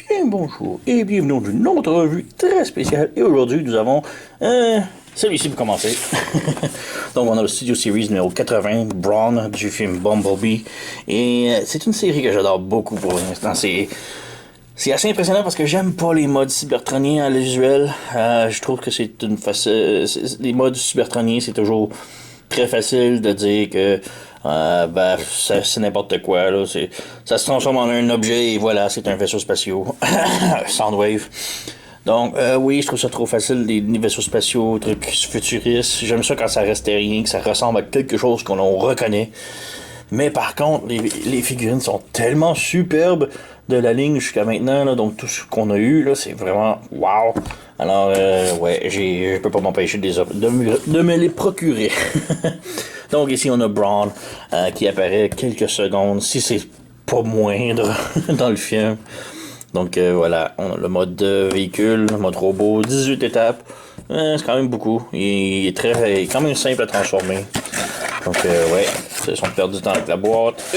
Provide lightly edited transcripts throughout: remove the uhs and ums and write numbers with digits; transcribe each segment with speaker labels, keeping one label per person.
Speaker 1: bien bonjour et bienvenue dans une autre revue très spéciale. Et aujourd'hui, nous avons celui-ci pour commencer. Donc, on a le Studio Series numéro 80, Brawn, du film Bumblebee. Et c'est une série que j'adore beaucoup pour l'instant. C'est assez impressionnant parce que j'aime pas les modes cybertroniens à visuel. Je trouve que c'est une les modes cybertroniens, c'est toujours très facile de dire que c'est n'importe quoi là. Ça se transforme en un objet et voilà, c'est un vaisseau spatial. Soundwave. Donc oui, je trouve ça trop facile, les vaisseaux spatiaux, trucs futuristes. J'aime ça quand ça reste rien, que ça ressemble à quelque chose qu'on reconnaît. Mais par contre, les figurines sont tellement superbes de la ligne jusqu'à maintenant, là, donc tout ce qu'on a eu, là, c'est vraiment wow. Alors, ouais, je peux pas m'empêcher de me les procurer. Donc ici, on a Brawn qui apparaît quelques secondes, si c'est pas moindre, dans le film. Donc voilà, on a le mode véhicule, le mode robot, 18 étapes. C'est quand même beaucoup. Il est quand même simple à transformer. Donc ouais, ils sont perdus du temps avec la boîte.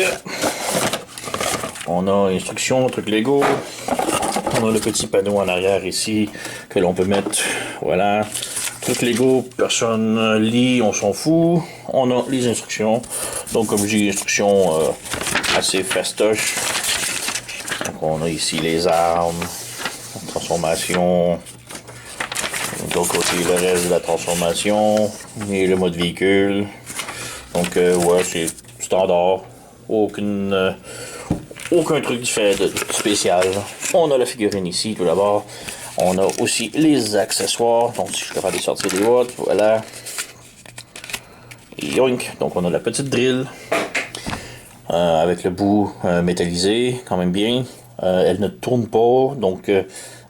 Speaker 1: On a instructions, truc Lego. On a le petit panneau en arrière ici que l'on peut mettre. Voilà. Truc Lego, personne lit, on s'en fout. On a les instructions. Donc comme je dis, instructions assez fastoches. Donc on a ici les armes, la transformation. De l'autre côté, le reste de la transformation et le mode véhicule. Donc ouais, c'est standard. Aucun truc différent spécial. On a la figurine ici tout d'abord. On a aussi les accessoires. Donc si je suis capable de sortir des boîtes, voilà. Et yoink. Donc on a la petite drill. Avec le bout métallisé, quand même bien. Elle ne tourne pas, donc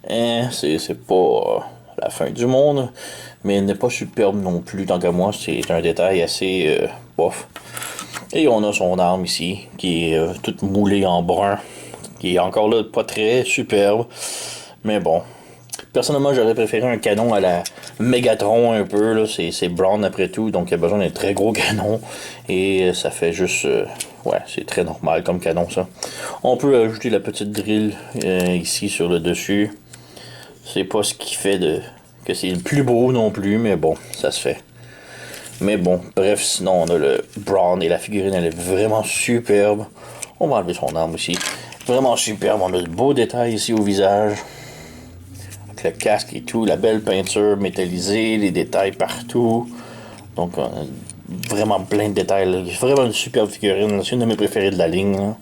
Speaker 1: c'est pas la fin du monde, mais elle n'est pas superbe non plus, tant qu'à moi, c'est un détail assez bof. Et on a son arme ici, qui est toute moulée en brun, qui est encore là pas très superbe, mais bon. Personnellement, j'aurais préféré un canon à la Megatron un peu, là. C'est Brawn après tout, donc il y a besoin d'un très gros canon. Et ça fait juste... ouais, c'est très normal comme canon, ça. On peut ajouter la petite drill ici sur le dessus. C'est pas ce qui fait que c'est le plus beau non plus, mais bon, ça se fait. Mais bon, bref, sinon on a le Brawn et la figurine, elle est vraiment superbe. On va enlever son arme aussi. Vraiment superbe, on a de beaux détails ici au visage. Le casque et tout, la belle peinture métallisée, les détails partout. Donc, vraiment plein de détails. Là. Vraiment une superbe figurine. C'est une de mes préférées de la ligne.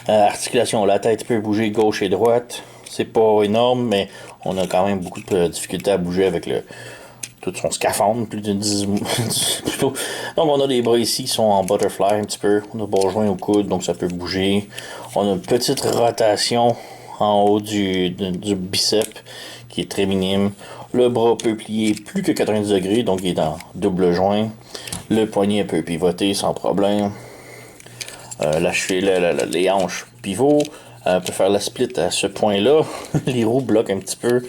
Speaker 1: Articulation, la tête peut bouger gauche et droite. C'est pas énorme, mais on a quand même beaucoup de difficultés à bouger avec tout son scaphandre, plus de 10 plutôt. Donc on a les bras ici qui sont en butterfly un petit peu. On a bras joints au coude, donc ça peut bouger. On a une petite rotation en haut du bicep qui est très minime. Le bras peut plier plus que 90 degrés, donc il est en double joint. Le poignet peut pivoter sans problème. La cheville, les hanches pivot. Peut faire la split à ce point-là. Les roues bloquent un petit peu.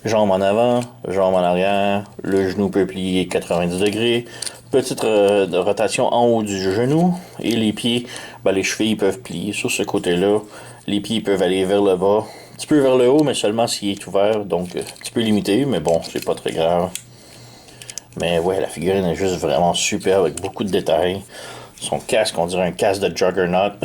Speaker 1: Jambes en avant, jambes en arrière. Le genou peut plier 90 degrés. Petite rotation en haut du genou. Et les pieds, les chevilles peuvent plier sur ce côté-là. Les pieds peuvent aller vers le bas. Un petit peu vers le haut, mais seulement s'il est ouvert. Donc, un petit peu limité, mais bon, c'est pas très grave. Mais ouais, la figurine est juste vraiment super avec beaucoup de détails. Son casque, on dirait un casque de Juggernaut.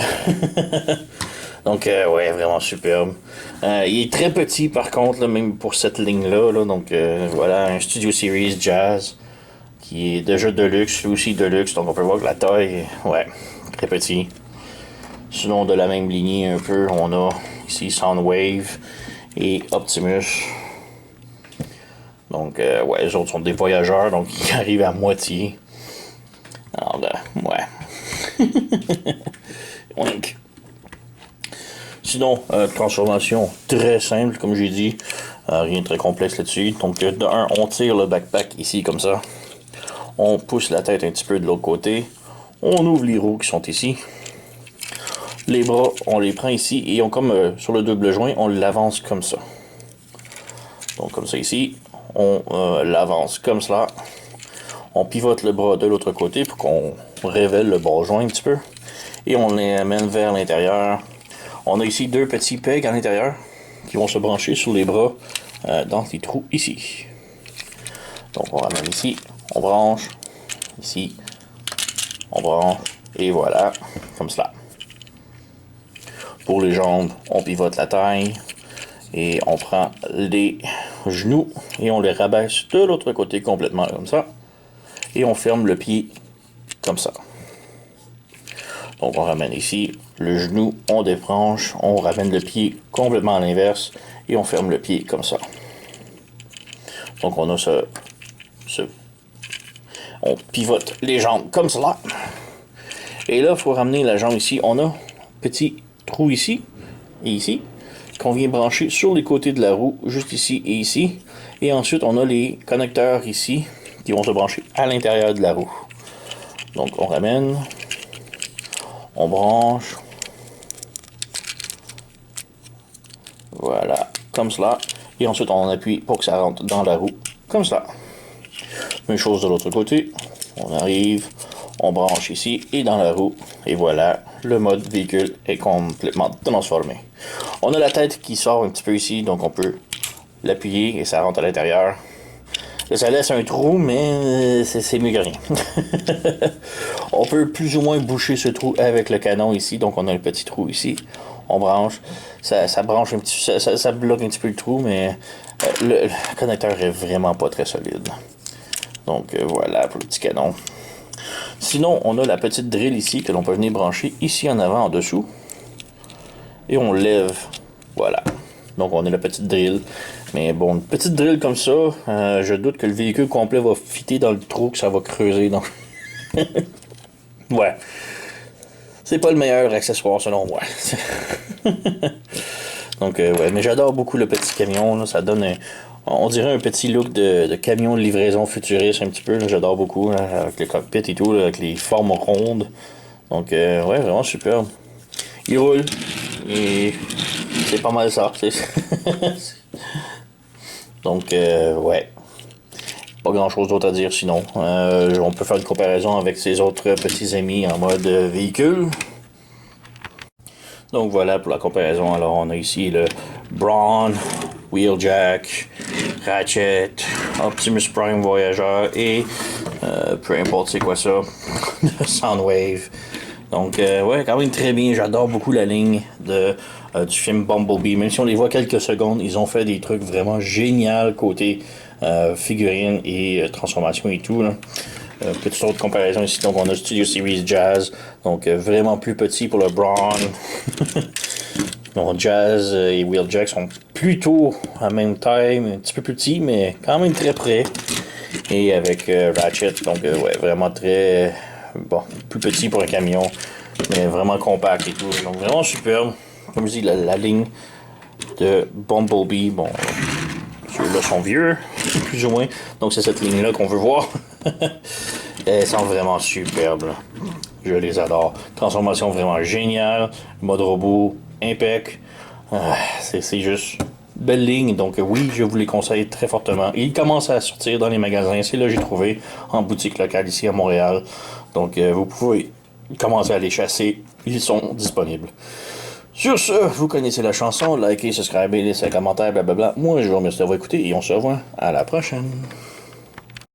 Speaker 1: Donc, ouais, vraiment superbe. Il est très petit, par contre, là, même pour cette ligne-là. Là, donc, voilà, un Studio Series Jazz qui est déjà de luxe, aussi de luxe. Donc, on peut voir que la taille, ouais, très petit. Sinon, de la même lignée un peu, on a ici Soundwave et Optimus. Donc, ouais, les autres sont des voyageurs, donc ils arrivent à moitié. Alors, ouais. Oink. Sinon, transformation très simple, comme j'ai dit. Rien de très complexe là-dessus. Donc, de un, on tire le backpack ici, comme ça. On pousse la tête un petit peu de l'autre côté. On ouvre les roues qui sont ici. Les bras, on les prend ici et sur le double joint, on l'avance comme ça. Donc comme ça ici, on l'avance comme cela. On pivote le bras de l'autre côté pour qu'on révèle le bras joint un petit peu. Et on les amène vers l'intérieur. On a ici deux petits pegs à l'intérieur qui vont se brancher sur les bras dans les trous ici. Donc on ramène ici, on branche, ici, on branche, et voilà, comme cela. Pour les jambes, on pivote la taille, et on prend les genoux, et on les rabaisse de l'autre côté complètement comme ça, et on ferme le pied comme ça. Donc on ramène ici le genou, on débranche, on ramène le pied complètement à l'inverse, et on ferme le pied comme ça. Donc on a on pivote les jambes comme cela. Et là, il faut ramener la jambe ici. On a un petit trou ici et ici qu'on vient brancher sur les côtés de la roue, juste ici et ici. Et ensuite, on a les connecteurs ici qui vont se brancher à l'intérieur de la roue. Donc, on ramène, on branche. Voilà, comme cela. Et ensuite, on appuie pour que ça rentre dans la roue, comme ça. Même chose de l'autre côté. On arrive, on branche ici et dans la roue. Et voilà, le mode véhicule est complètement transformé. On a la tête qui sort un petit peu ici, donc on peut l'appuyer et ça rentre à l'intérieur. Ça laisse un trou, mais c'est mieux que rien. On peut plus ou moins boucher ce trou avec le canon ici. Donc on a un petit trou ici. On branche. Ça branche un petit, ça bloque un petit peu le trou, mais le connecteur est vraiment pas très solide. Donc voilà pour le petit canon. Sinon, on a la petite drill ici que l'on peut venir brancher ici en avant, en dessous. Et on lève. Voilà. Donc on a la petite drill. Mais bon, une petite drill comme ça, je doute que le véhicule complet va fitter dans le trou que ça va creuser. Donc ouais. C'est pas le meilleur accessoire selon moi. Donc ouais, mais j'adore beaucoup le petit camion. Là. Ça donne on dirait un petit look de camion de livraison futuriste un petit peu. J'adore beaucoup là, avec le cockpit et tout, là, avec les formes rondes. Donc ouais, vraiment superbe. Il roule. Et c'est pas mal ça. Donc ouais. Pas grand chose d'autre à dire sinon. On peut faire une comparaison avec ses autres petits amis en mode véhicule. Donc voilà pour la comparaison. Alors on a ici le Brawn, Wheeljack, Ratchet, Optimus Prime Voyager et peu importe c'est quoi ça, Soundwave. Donc ouais, quand même très bien. J'adore beaucoup la ligne du film Bumblebee. Même si on les voit quelques secondes, ils ont fait des trucs vraiment géniaux côté figurines et transformation et tout. Là. Petite autre comparaison ici. Donc on a Studio Series Jazz. Donc vraiment plus petit pour le Brawn. Donc Jazz et Wheeljack sont plutôt à même taille, un petit peu plus petits, mais quand même très près. Et avec Ratchet, donc ouais, vraiment très bon, plus petit pour un camion, mais vraiment compact et tout. Donc vraiment superbe. Comme je dis, la ligne de Bumblebee, bon, ceux-là sont vieux, plus ou moins. Donc c'est cette ligne-là qu'on veut voir. Elles sont vraiment superbes. Là. Je les adore. Transformation vraiment géniale. Mode robot impec. C'est juste belle ligne. Donc oui, je vous les conseille très fortement. Ils commencent à sortir dans les magasins. C'est là que j'ai trouvé en boutique locale ici à Montréal. Donc vous pouvez commencer à les chasser. Ils sont disponibles. Sur ce, vous connaissez la chanson. Likez, subscribez, laissez un commentaire, blablabla. Moi, je vous remercie d'avoir écouté et on se revoit à la prochaine.